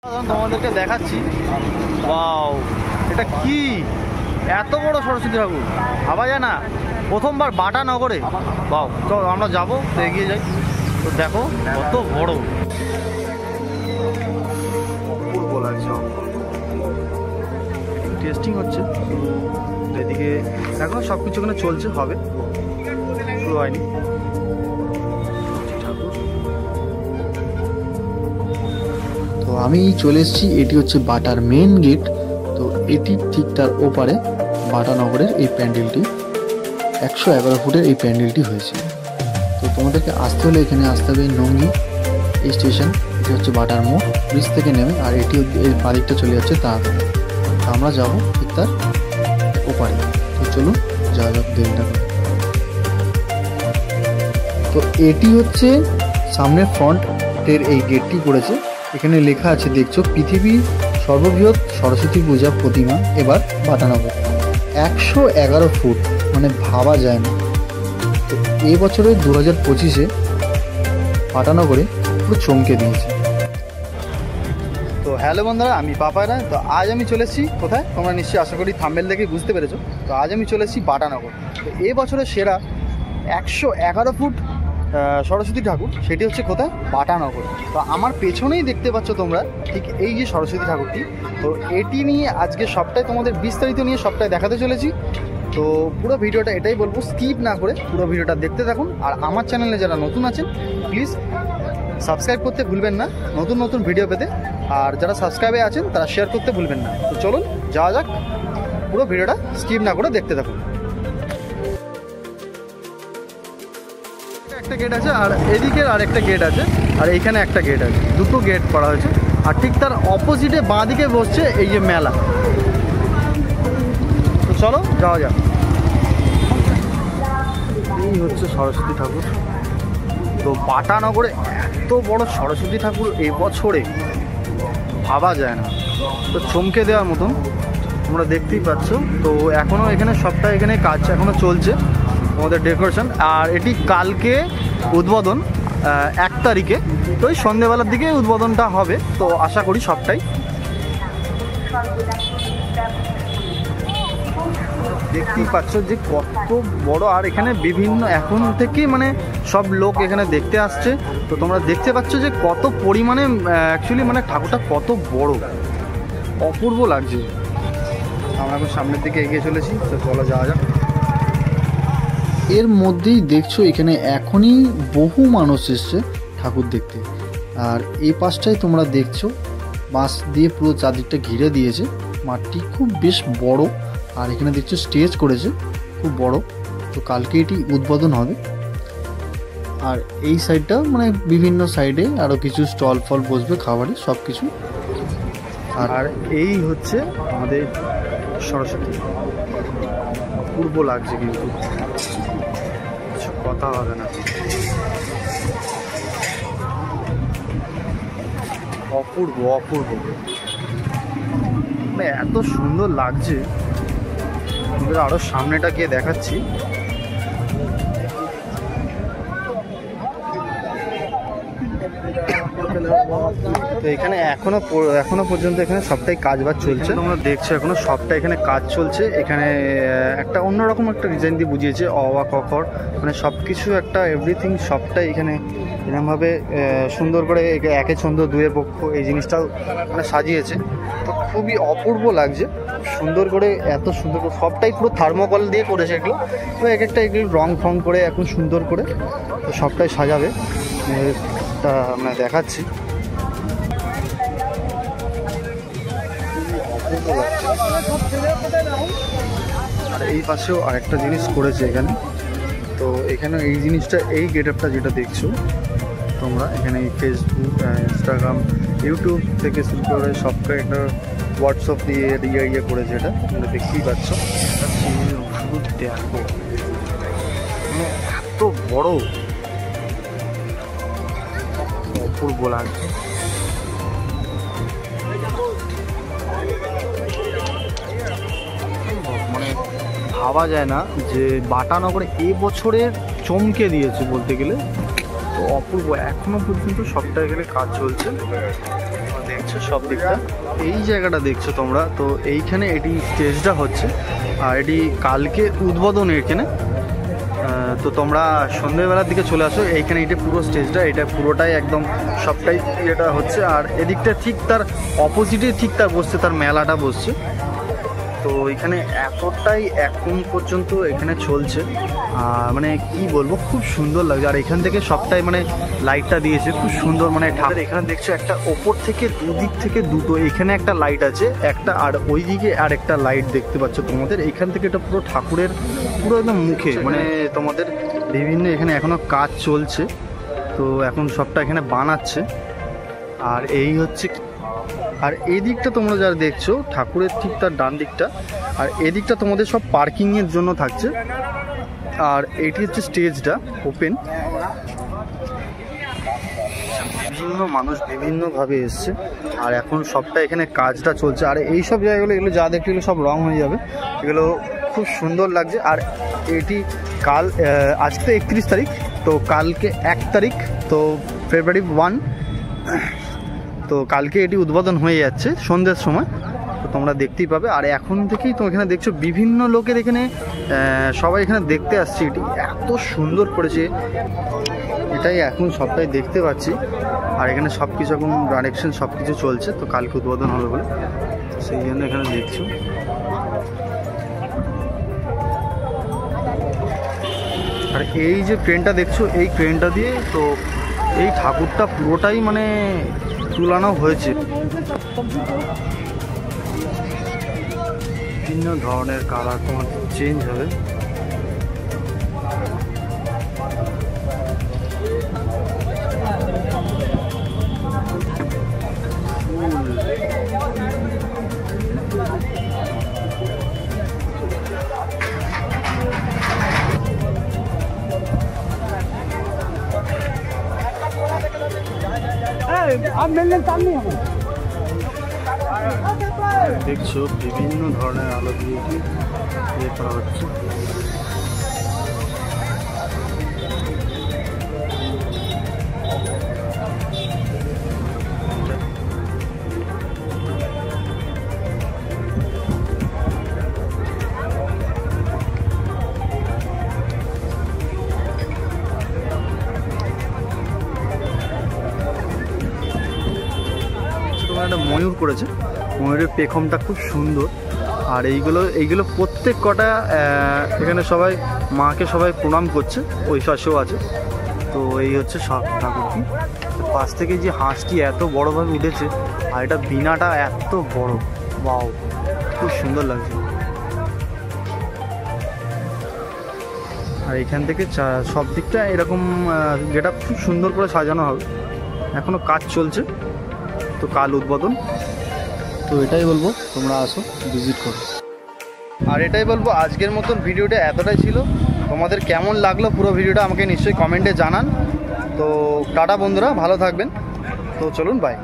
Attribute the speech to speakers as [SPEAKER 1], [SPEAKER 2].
[SPEAKER 1] তোমাদেরকে দেখাচ্ছি। ওয়াও, এটা কি এত বড় সরস্বতী ঠাকুর, ভাবা যায় না। প্রথমবার বাটা নগরে। বাও, তো আমরা যাবো, তো এগিয়ে যাই। তো দেখো কত বড়, অপূর্ব লাগছে। টেস্টিং হচ্ছে এদিকে, এখন সব কিছু এখানে চলছে, হবে, শুরু হয়নি।
[SPEAKER 2] তো আমি চলে এসেছি, এটি হচ্ছে বাটার মেন গেট। তো এটি ঠিক তার ওপারে বাটানগরের এই প্যান্ডেলটি 111 ফুটের এই প্যান্ডেলটি হয়েছে। তো তোমাদেরকে আসতে হলে এখানে আসতে হবে নঙ্গি এই স্টেশন। এটি হচ্ছে বাটার মোড়, ব্রিজ থেকে নেমে, আর এটি এই বাড়িটা চলে যাচ্ছে তাড়াতাড়ি। তো আমরা যাবো ঠিক তার ওপারে। তো চলুন যাওয়া যাক দেরিটা করে। তো এটি হচ্ছে সামনে ফ্রন্টের এই গেটটি করেছে। এখানে লেখা আছে, দেখছো, পৃথিবীর সর্ববৃহৎ সরস্বতী পূজা প্রতিমা এবার বাটানগর। 111 ফুট, মানে ভাবা যায় না। তো এবছরে 2025-এ বাটানগরে পুরো চমকে দিয়েছে।
[SPEAKER 1] তো হ্যালো বন্ধুরা, আমি পাপায়রা। তো আজ আমি চলে এসেছি কোথায়, তোমরা নিশ্চয়ই আশা করি থাম্বনেল দেখে বুঝতে পেরেছো। তো আজ আমি চলে এসেছি বাটানগর। তো এই বছরের সেরা 111 ফুট সরস্বতী ঠাকুর, সেটি হচ্ছে কোথায়, বাটানগর। তো আমার পেছনেই দেখতে পাচ্ছ তোমরা ঠিক এই যে সরস্বতী ঠাকুরটি। তো এটি নিয়ে আজকে সবটাই তোমাদের বিস্তারিত নিয়ে সবটাই দেখাতে চলেছি। তো পুরো ভিডিওটা এটাই বলবো, স্কিপ না করে পুরো ভিডিওটা দেখতে থাকুন। আর আমার চ্যানেলে যারা নতুন আছেন প্লিজ সাবস্ক্রাইব করতে ভুলবেন না নতুন নতুন ভিডিও পেতে। আর যারা সাবস্ক্রাইবে আছেন তারা শেয়ার করতে ভুলবেন না। তো চলুন যাওয়া যাক, পুরো ভিডিওটা স্কিপ না করে দেখতে থাকুন। একটা গেট আছে, আর এদিকের আরেকটা গেট আছে, আর এইখানে একটা গেট আছে, দুটো গেট করা হয়েছে। আর ঠিক তার অপোজিটে বাঁ দিকে বসছে এই যে মেলা। তো চলো যাওয়া যাক। এই হচ্ছে সরস্বতী ঠাকুর। তো বাটানগরে এত বড় সরস্বতী ঠাকুর এই বছরে ভাবা যায় না, তো চমকে দেওয়ার মতন। তোমরা দেখতেই পাচ্ছ। তো এখনও এখানে সবটা এখানে কাজ এখনও চলছে, আমাদের ডেকোরেশন। আর এটি কালকে উদ্বোধন, 1 তারিখে। তো এই সন্ধ্যেবেলার দিকে উদ্বোধনটা হবে, তো আশা করি সবটাই। দেখতেই পাচ্ছ যে কত বড়। আর এখানে বিভিন্ন এখন থেকে মানে সব লোক এখানে দেখতে আসছে। তো তোমরা দেখতে পাচ্ছ যে কত পরিমাণে অ্যাকচুয়ালি মানে ঠাকুরটা কত বড়, অপূর্ব লাগছে। আমরা এখন সামনের দিকে এগিয়ে চলেছি, তো চলো যাওয়া যাক।
[SPEAKER 2] এর মধ্যেই দেখছো এখানে এখনই বহু মানুষ এসছে ঠাকুর দেখতে। আর এই পাশটাই তোমরা দেখছো বাঁশ দিয়ে পুরো চারদিকটা ঘিরে দিয়েছে। মাঠটি খুব বেশ বড়, আর এখানে দেখছো স্টেজ করেছে খুব বড়। তো কালকে এটি উদ্বোধন হবে। আর এই সাইডটা মানে বিভিন্ন সাইডে আরও কিছু স্টল ফল বসবে, খাবারের সব কিছু।
[SPEAKER 1] আর এই হচ্ছে আমাদের সরস্বতী, অপূর্ব লাগছে, কিন্তু কিছু কথা হবে না, অপূর্ব অপূর্ব, মানে এত সুন্দর লাগছে। আমাদের আরো সামনেটা গিয়ে দেখাচ্ছি। তো এখানে এখনো পর্যন্ত এখানে সবটাই কাজ বাজ চলছে। তোমরা দেখছো এখনো সবটা এখানে কাজ চলছে। এখানে একটা অন্যরকম একটা ডিজাইন দিয়ে বুঝিয়েছে, অওয়া কখর, মানে সব কিছু একটা এভরিথিং সবটাই এখানে এরকমভাবে সুন্দর করে একে ছন্দ দুয়ে পক্ষ এই জিনিসটাও মানে সাজিয়েছে। তো খুবই অপূর্ব লাগছে, সুন্দর করে, এত সুন্দর করে সবটাই পুরো থার্মোকল দিয়ে করেছে এগুলো। তো এক একটা এগুলো রং ফং করে এখন সুন্দর করে তো সবটাই সাজাবে, তা আমরা দেখাচ্ছি। আর এই পাশেও আরেকটা জিনিস করেছে এখানে। তো এখানে এই জিনিসটা, এই গেট আপটা যেটা দেখছো তোমরা এখানে, ফেসবুক, ইনস্টাগ্রাম, ইউটিউব থেকে শুরু করে সবটাই একটা হোয়াটসঅ্যাপ দিয়ে ইয়ে করেছে। এটা তোমরা দেখতেই পাচ্ছ। দেখো মানে এত বড়, অপূর্ব লাগছে। মানে ভাবা যায় না যে বাটানগরে এবছরের চমকে দিয়েছে বলতে গেলে। তো অপূর্ব, এখনো পর্যন্ত সবটা এখানে কাজ চলছে। দেখতে হচ্ছে সব দিকটা। এই জায়গাটা দেখছো তোমরা, তো এইখানে এটি স্টেজটা হচ্ছে, আর এটি কালকে উদ্বোধন এখানে। তো তোমরা সন্ধ্যেবেলার দিকে চলে আসো, এইখানে এটা পুরো স্টেজটা, এটা পুরোটাই একদম সবটাই এটা হচ্ছে। আর এদিকটা ঠিক তার অপোজিটে ঠিক তার বসছে, তার মেলাটা বসছে। তো এখানে এতটাই এখন পর্যন্ত এখানে চলছে, মানে কি বলবো, খুব সুন্দর লাগছে। আর এখান থেকে সবটাই মানে লাইটটা দিয়েছে খুব সুন্দর, মানে ঠাকুর এখানে দেখছো একটা ওপর থেকে দুদিক থেকে দুটো, এখানে একটা লাইট আছে একটা, আর ওই দিকে আর একটা লাইট দেখতে পাচ্ছ তোমাদের। এখান থেকে এটা পুরো ঠাকুরের পুরো একদম মুখে, মানে তোমাদের বিভিন্ন এখানে এখনো কাজ চলছে। তো এখন সবটা এখানে বানাচ্ছে। আর এই হচ্ছে, আর এই দিকটা তোমরা যারা দেখছো ঠাকুরের ঠিক তার ডান দিকটা, আর এদিকটা তোমাদের সব পার্কিংয়ের জন্য থাকছে। আর এটি হচ্ছে স্টেজটা ওপেন, বিভিন্ন মানুষ বিভিন্নভাবে এসছে। আর এখন সবটা এখানে কাজটা চলছে। আর এই সব জায়গাগুলো এগুলো যা দেখতে এগুলো সব রং হয়ে যাবে, এগুলো খুব সুন্দর লাগছে। আর এটি কাল আজকে তো 31 তারিখ, তো কালকে 1 তারিখ, তো ফেব্রুয়ারি 1, তো কালকে এটি উদ্বোধন হয়ে যাচ্ছে সন্ধ্যের সময়, তো তোমরা দেখতেই পাবে। আর এখন থেকেই তো এখানে দেখছো বিভিন্ন লোকের এখানে সবাই এখানে দেখতে আসছে, এটি এত সুন্দর করেছে, এটাই এখন সবটাই দেখতে পাচ্ছি। আর এখানে সব কিছু এখন ডাইরেকশন সব কিছু চলছে, তো কালকে উদ্বোধন হবে বলে সেই জন্য এখানে দেখছো। আর এই যে ক্রেনটা দেখছো, এই ক্রেনটা দিয়ে তো এই ঠাকুরটা পুরোটাই মানে তুলানো হয়েছে। বিভিন্ন ধরনের কালার তোমার চেঞ্জ হবে। দেখছো বিভিন্ন ধরনের আলো দিয়ে ইয়ে করা হচ্ছে। একটা ময়ূর করেছে, ময়ূরের পেখমটা খুব সুন্দর। আর এইগুলো প্রত্যেক কটা এখানে সবাই মাকে সবাই প্রণাম করছে, ওই পাশেও আছে। তো এই হচ্ছে ঠাকুরটি। পাশ থেকে যে হাঁসটি এত বড়োভাবে উঠেছে, আর এটা বিনাটা এত বড়, বাও, খুব সুন্দর লাগছে। আর এখান থেকে সব দিকটা এরকম গেট আপ খুব সুন্দর করে সাজানো হবে, এখনও কাজ চলছে, তো কাল উদ্বোধন।
[SPEAKER 2] তো এটাই বলবো, তোমরা আসো, ভিজিট করো।
[SPEAKER 1] আর এটাই বলবো, আজকের মতন ভিডিওটা এতটাই ছিল। তোমাদের কেমন লাগলো পুরো ভিডিওটা আমাকে নিশ্চয়ই কমেন্টে জানান। তো টাটা বন্ধুরা, ভালো থাকবেন। তো চলুন, বাই।